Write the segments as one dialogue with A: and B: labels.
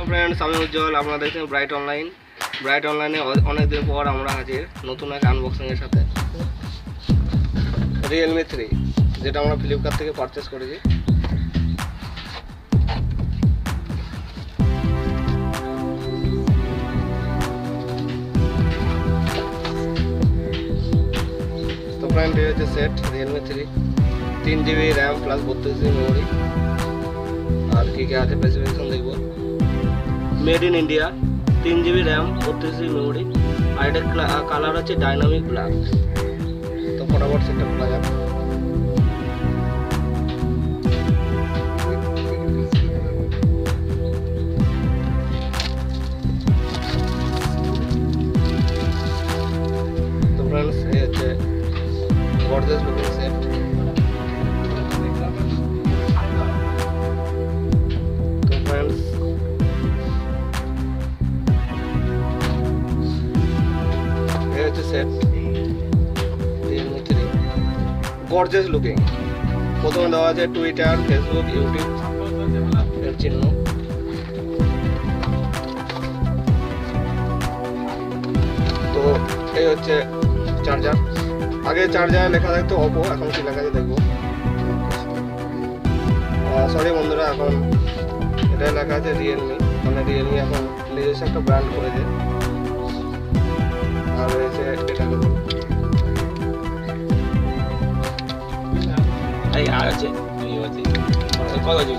A: Friends আমি উজ্জ্বল আপনারা দেখছেন ব্রাইট অনলাইনে অনেক দিন পর আমরা হাজির নতুন এক আনবক্সিং এর সাথে Realme 3 যেটা আমরা ফ্লিপকার্ট থেকে পারচেজ করেছি। তো फ्रेंड ये है set Realme 3 3GB RAM plus 32GB memory और क्या আছে স্পেসিফিকেশন দেখব। Made in India 3GB RAM 32GB memory और এটা কালার আছে ডাইনামিক ব্ল্যাক। তো ফটাফট সেটটা খোলা যাক। তো फ्रेंड्स এই হচ্ছে গর্জিয়াস লুকিং সেট। তো friends set Realme 3 gorgeous looking. প্রথমে দেওয়া আছে টুইটার, ফেসবুক, ইউটিউব এর চিহ্ন। তো এই হচ্ছে চার্জার। আগে চার্জার লেখা থাকতো Oppo, এখন কি লেখা আছে দেখবো। সরি বন্ধুরা, এখন এটা লেখা আছে Realme, মানে Realme এখন নিজস্ব একটা ব্র্যান্ড করেছে। আর রয়েছে এটা এই আর আছে এই আছে কত আছে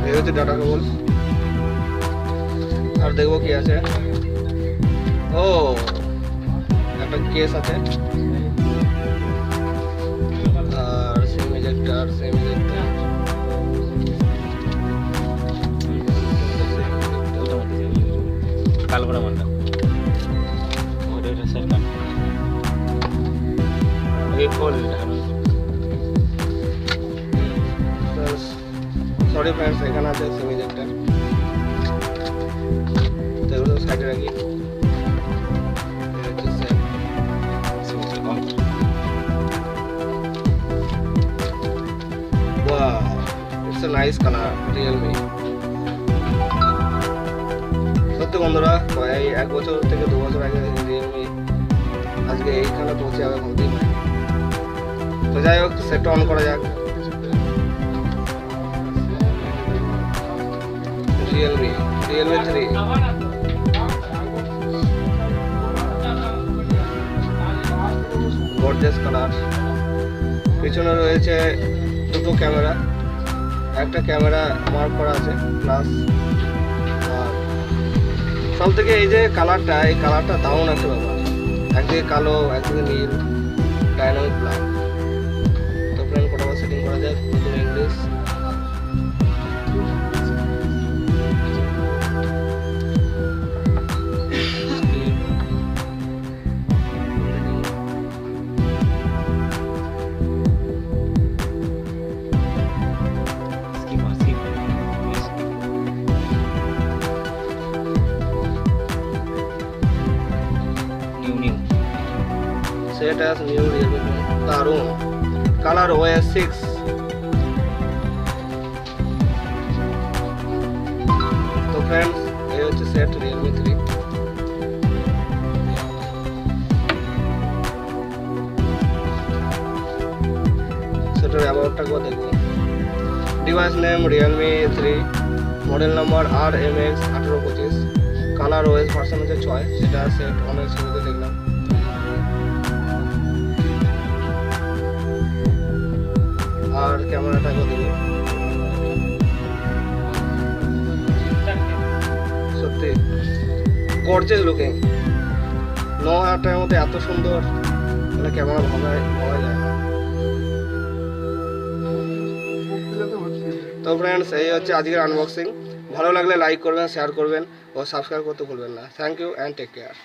A: এই হচ্ছে ডাটা কেবল। আর দেখবো কি আছে। ও একটা কেস আছে আর সিম ইজেক্টর কালবড়া মানটা ওটা সেট কাট এই ফোন সরি फ्रेंड्स এখানে আছে সিম ইজেক্টর। তো এগুলো সাইডে রাখি। Wow it's a nice colour Realme। সত্যি বন্ধুরা, প্রায় 1 বছর থেকে 2 বছর আগে Realme আজকে এইখানে পৌঁছে যাবে ভাবতেই পারি। তো যাই হোক, সেটটা অন করা যাক। Realme 3 gorgeous colour. পিছনে রয়েছে দুটো ক্যামেরা, একটা ক্যামেরা মার্ক করা আছে প্লাস। সব থেকে এই যে কালারটা, এই কালারটা দারুণ একটা ব্যাপার। একদিকে কালো, একদিকে নীল, ডাইনামিক ব্ল্যাক। তো ফ্রেন্ড ফটোটা সেটিং করা যায় নতুন English. Set S new Realme दारुण कलर OS 6। तो फ्रेंड्स ये হচ্ছে সেট Realme 3। সেটার অ্যাবাউটটা কো দেখো। Device name Realme 3, model number RMX 1825, colour OS version হচ্ছে 6। সেটা সেট অনেক সুবিধা দেখলাম। আর ক্যামেরাটা কো দেখো, সত্যি গর্জিয়াস লুকিং। 9000 টাকার মধ্যে এত সুন্দর মানে ক্যামেরা ভাবা যায় না। তো फ्रेंड्स এই হচ্ছে আজকের আনবক্সিং। ভালো লাগলে লাইক করবেন, শেয়ার করবেন ও সাবস্ক্রাইব করতে ভুলবেন না। Thank you and take care.